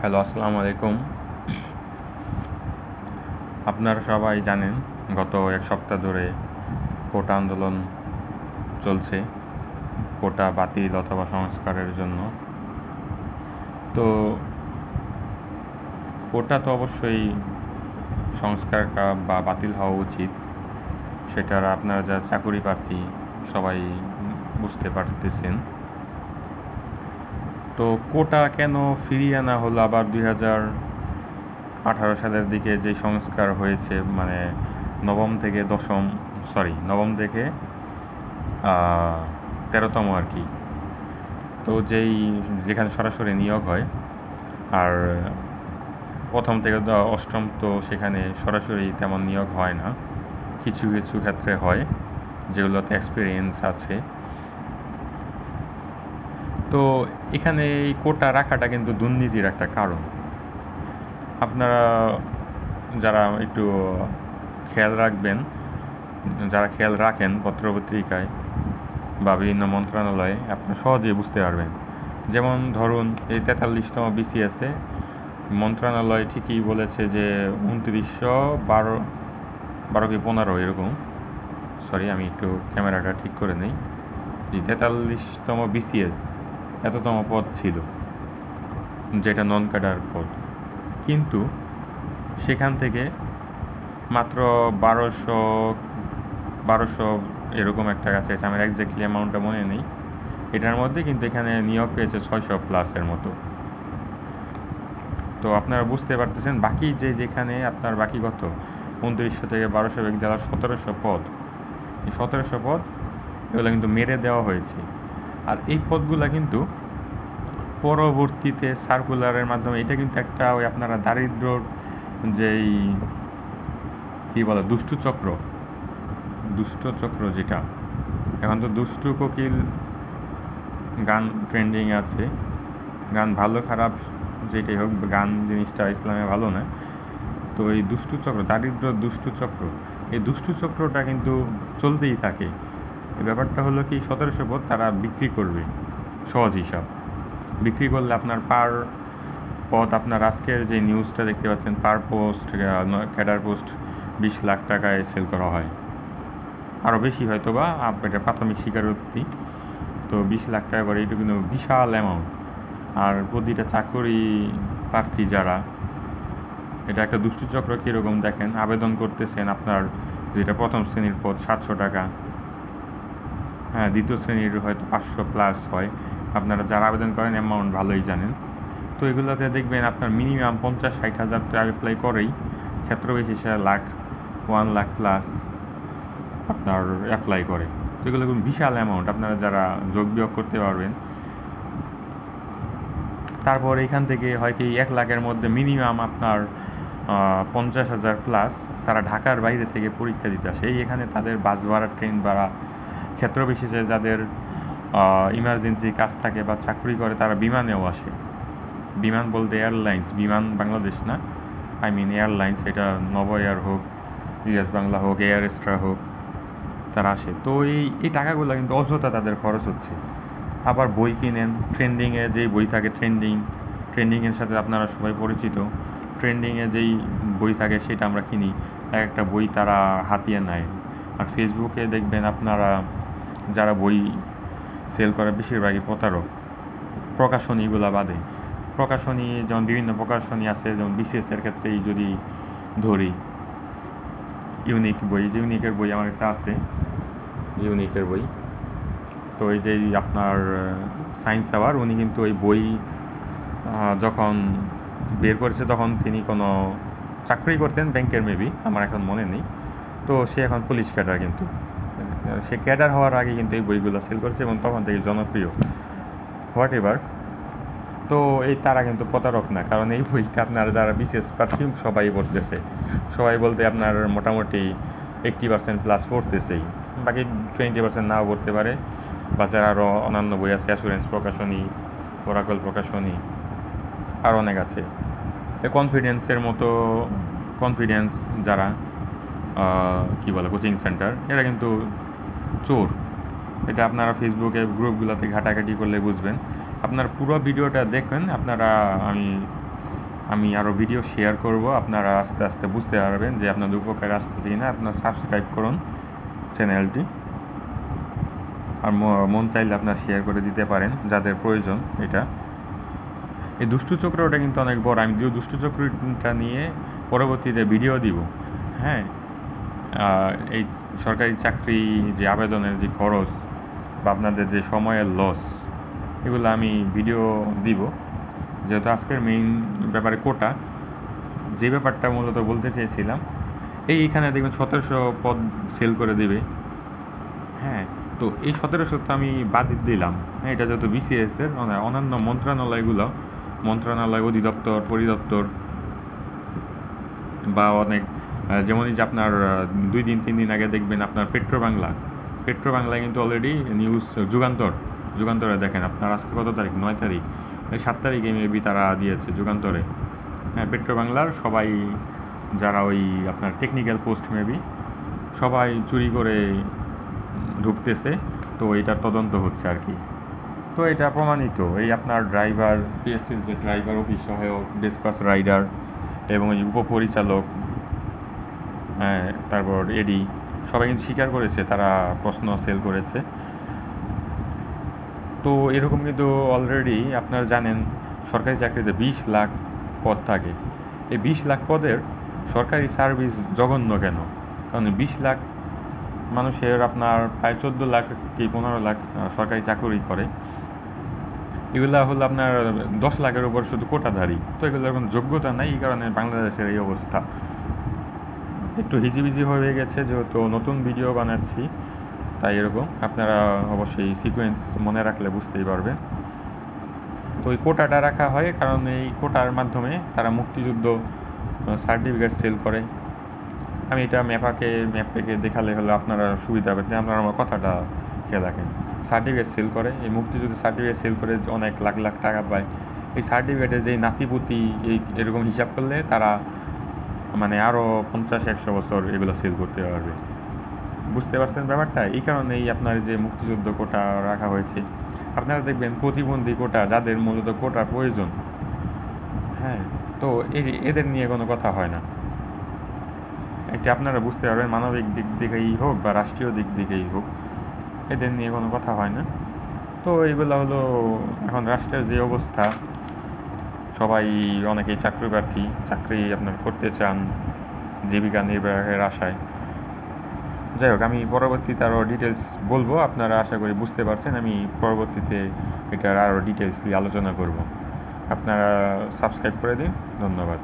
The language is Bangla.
হ্যালো, আসসালামু আলাইকুম। আপনারা সবাই জানেন গত এক সপ্তাহ ধরে কোটা আন্দোলন চলছে, কোটা বাতিল অথবা সংস্কারের জন্য। তো কোটা তো অবশ্যই সংস্কার বা বাতিল হওয়া উচিত, সেটার আপনারা যারা চাকুরি প্রার্থী সবাই বুঝতে পারতেছেন। তো কোটা কেন ফিরিয়ে আনা হলো আবার 2018 সালের দিকে যে সংস্কার হয়েছে, মানে নবম থেকে 13তম আর কি। তো যেখানে সরাসরি নিয়োগ হয়, আর প্রথম থেকে অষ্টম তো সেখানে সরাসরি তেমন নিয়োগ হয় না, কিছু কিছু ক্ষেত্রে হয় যেগুলোতে এক্সপিরিয়েন্স আছে। তো এখানে এই কোটা রাখাটা কিন্তু দুর্নীতির একটা কারণ। আপনারা যারা একটু খেয়াল রাখবেন, যারা খেয়াল রাখেন পত্রপত্রিকায় বা বিভিন্ন মন্ত্রণালয়ে, আপনি সহজেই বুঝতে পারবেন। যেমন ধরুন এই 43তম বিসিএসে মন্ত্রণালয় ঠিকই বলেছে যে 2912 কি 15 এরকম, সরি আমি একটু ক্যামেরাটা ঠিক করে নিই। এই 43তম বিসিএস এততম পদ ছিল, যেটা নন ক্যাডার পদ, কিন্তু সেখান থেকে মাত্র 1200 এরকম একটা কাছে আছে, আমার একজ্যাক্টলি অ্যামাউন্টটা মনে নেই। এটার মধ্যে কিন্তু এখানে নিয়োগ পেয়েছে 600+ মতো। তো আপনারা বুঝতে পারতেছেন বাকি যেখানে আপনার বাকি কত 2900 থেকে 1200 এক জেলার 1700 পদ, এই 1700 পদ এগুলো কিন্তু মেরে দেওয়া হয়েছে। আর এই পদগুলো কিন্তু পরবর্তীতে সার্কুলারের মাধ্যমে, এটা কিন্তু একটা ওই আপনারা দারিদ্রর যেই কী বলে দুষ্ট চক্র যেটা, এখন তো দুষ্টু কোকিল গান ট্রেন্ডিং আছে। গান ভালো খারাপ যেটাই হোক, গান জিনিসটা ইসলামে ভালো না। তো এই দারিদ্র দুষ্টু চক্র, এই দুষ্টু চক্রটা কিন্তু চলতেই থাকে। এই ব্যাপারটা হলো কি, 1700 পদ তারা বিক্রি করবে, সহজ হিসাব। বিক্রি করলে আপনার পার পদ, আপনার আজকের যে নিউজটা দেখতে পাচ্ছেন, পার পোস্ট ক্যাডার পোস্ট 20 লাখ টাকায় সেল করা হয়, আরও বেশি হয়তো বা, এটা প্রাথমিক স্বীকারোক্তি। তো 20 লাখ টাকা করে, এটা কিন্তু বিশাল অ্যামাউন্ট। আর প্রতিটা চাকরি প্রার্থী যারা, এটা একটা দুষ্টচক্র কীরকম দেখেন, আবেদন করতেছেন আপনার যেটা প্রথম শ্রেণীর পদ 700 টাকা, হ্যাঁ দ্বিতীয় শ্রেণীর হয়তো 500+ হয়। আপনারা যারা আবেদন করেন অ্যামাউন্ট ভালোই জানেন। তো এগুলোতে দেখবেন আপনার মিনিমাম 50-60 হাজার টাকা অ্যাপ্লাই করেই, ক্ষেত্র বিশেষে 1 লাখ+ আপনার অ্যাপ্লাই করে। তো এগুলো কিন্তু বিশাল অ্যামাউন্ট, আপনারা যারা যোগ বিয়োগ করতে পারবেন। তারপর এখান থেকে হয় কি 1 লাখের মধ্যে মিনিমাম আপনার 50,000+ তারা ঢাকার বাইরে থেকে পরীক্ষা দিতে আসে। এখানে তাদের বাস ভাড়া, ট্রেন ভাড়া, ক্ষেত্র বিশেষে যাদের ইমার্জেন্সি কাজ থাকে বা চাকরি করে, তারা বিমানেও আসে। বিমান বলতে এয়ারলাইন্স, বিমান বাংলাদেশ না, এয়ারলাইন্স, এটা নভ এয়ার হোক, ইউএস বাংলা হোক, এয়ার এক্সট্রা হোক, তারা আসে। তো এই টাকাগুলো কিন্তু অযথা তাদের খরচ হচ্ছে। আবার বই কিনেন, ট্রেন্ডিংয়ে যেই বই থাকে, ট্রেন্ডিংয়ের সাথে আপনারা সবাই পরিচিত। ট্রেন্ডিংয়ে যেই বই থাকে সেটা আমরা কিনি, একটা বই তারা হাতিয়ে নেয়। আর ফেসবুকে দেখবেন আপনারা যারা বই সেল করে বেশিরভাগই প্রতারক। প্রকাশনীগুলো বাদে, প্রকাশনী যেমন বিভিন্ন প্রকাশনী আছে, যেমন বিসিএসের ক্ষেত্রেই যদি ধরি, ইউনিকের বই আমার কাছে আছে, ইউনিকের বই। তো এই যে আপনার সায়েন্স আওয়ার, উনি কিন্তু ওই বই যখন বের করেছে তখন তিনি কোনো চাকরি করতেন ব্যাংকের, মেবি, আমার এখন মনে নেই। তো সে এখন পুলিশ ক্যাডার, কিন্তু সে ক্যাডার হওয়ার আগে কিন্তু এই বইগুলো সেল করছে এবং তখন থেকে জনপ্রিয়, হোয়াট এভার। তো তারা কিন্তু প্রতারক না, কারণ এই বইটা আপনারা যারা বিশেষ প্রার্থী সবাই পড়তেছে, সবাই বলতে আপনার মোটামুটি 80%+ পড়তেছেই, বাকি 20% নাও পড়তে পারে। বাজার আরও অন্যান্য বই আছে, অ্যাসুরেন্স প্রকাশনী, ওরাকল প্রকাশনী, আর অনেক আছে। কনফিডেন্স যারা কী বলে কোচিং সেন্টার, এরা কিন্তু চোর। এটা আপনারা ফেসবুকে গ্রুপগুলোতে ঘাটাঘাটি করলে বুঝবেন। আপনার পুরো ভিডিওটা দেখবেন আপনারা, আমি আমি আরও ভিডিও শেয়ার করব, আপনারা আস্তে আস্তে বুঝতে পারবেন যে আপনাদের উপকার আসতেছে কিনা। আপনার সাবস্ক্রাইব করুন চ্যানেলটি, আর মন চাইলে আপনার শেয়ার করে দিতে পারেন যাদের প্রয়োজন। এটা এই দুষ্টু চক্রটা কিন্তু অনেক বড়, আমি দুষ্টু চক্রটা নিয়ে পরবর্তীতে ভিডিও দিব। হ্যাঁ, এই সরকারি চাকরি যে আবেদনের যে খরচ বা আপনাদের যে সময়ের লস, এগুলো আমি ভিডিও দিব। যেহেতু আজকের মেইন ব্যাপারে কোটা, যে ব্যাপারটা মূলত বলতে চেয়েছিলাম, এইখানে দেখবেন 1700 পদ সেল করে দিবে। হ্যাঁ, তো এই 1700 তো আমি বাদ দিলাম। হ্যাঁ, এটা যেহেতু বিসিএসের অন্যান্য মন্ত্রণালয়, অধিদপ্তর, পরিদপ্তর বা অনেক, যেমনই যে আপনার 2-3 দিন আগে দেখবেন আপনার পেট্রো বাংলায় কিন্তু অলরেডি নিউজ যুগান্তরে দেখেন আপনার আজকে কত তারিখ, 9 তারিখ, 7 তারিখে মেবি তারা দিয়েছে যুগান্তরে। হ্যাঁ, পেট্রো বাংলার সবাই যারা ওই আপনার টেকনিক্যাল পোস্ট মেবি সবাই চুরি করে ঢুকতেছে, তো এইটার তদন্ত হচ্ছে আর কি। তো এটা প্রমাণিত, এই আপনার ড্রাইভার, পিএসসির যে ড্রাইভার, অফিস সহায়ক, ডিসপাস রাইডার এবং এই উপপরিচালক, তারপর এডি, সবাই কিন্তু স্বীকার করেছে তারা প্রশ্ন সেল করেছে। তো এরকম কিন্তু অলরেডি আপনারা জানেন সরকারি চাকরিতে 20 লাখ পদ থাকে। এই 20 লাখ পদের সরকারি সার্ভিস জঘন্য কেন? কারণ 20 লাখ মানুষের আপনার প্রায় 14 লাখ কি 15 লাখ সরকারি চাকরি করে। এগুলা হলো আপনার 10 লাখের উপর শুধু কোটাধারী, তো এগুলোর কোনো যোগ্যতা নাই, এই কারণে বাংলাদেশের এই অবস্থা। একটু হিজিবিজি হয়ে গেছে, যেহেতু নতুন ভিডিও বানাচ্ছি তাই এরকম। আপনারা অবশ্যই সিকোয়েন্স মনে রাখলে বুঝতেই পারবেন। তো এই কোটাটা রাখা হয় কারণ এই কোটার মাধ্যমে তারা মুক্তিযুদ্ধ সার্টিফিকেট সেল করে। আমি এটা ম্যাপকে দেখালে হলে আপনারা সুবিধা হবে, আপনারা আমার কথাটা খেয়ে রাখেন। সার্টিফিকেট সেল করে, এই মুক্তিযুদ্ধ সার্টিফিকেট সেল করে অনেক লাখ লাখ টাকা পায়। এই সার্টিফিকেটের যে নাতিপুতি এরকম হিসাব করলে তারা মানে আরও 50-100 বছর এগুলো সেল করতে পারবে। বুঝতে পারছেন ব্যাপারটা? এই কারণেই আপনার যে মুক্তিযুদ্ধ কোটা রাখা হয়েছে। আপনারা দেখবেন প্রতিবন্ধী কোটা, যাদের মূলত কোটার প্রয়োজন, হ্যাঁ, তো এদের নিয়ে কোনো কথা হয় না। এটা আপনারা বুঝতে পারবেন, মানবিক দিক থেকেই হোক বা রাষ্ট্রীয় দিক থেকেই হোক, এদের নিয়ে কোনো কথা হয় না। তো এইগুলো হলো এখন রাষ্ট্রের যে অবস্থা, সবাই অনেকেই চাকরি আপনার করতে চান জীবিকা নির্বাহের আশায়। যাই হোক, আমি পরবর্তীতে আরও ডিটেলস বলবো, আপনারা আশা করি বুঝতে পারছেন। আমি পরবর্তীতে এটার আরও ডিটেলসলি আলোচনা করব। আপনারা সাবস্ক্রাইব করে দিন। ধন্যবাদ।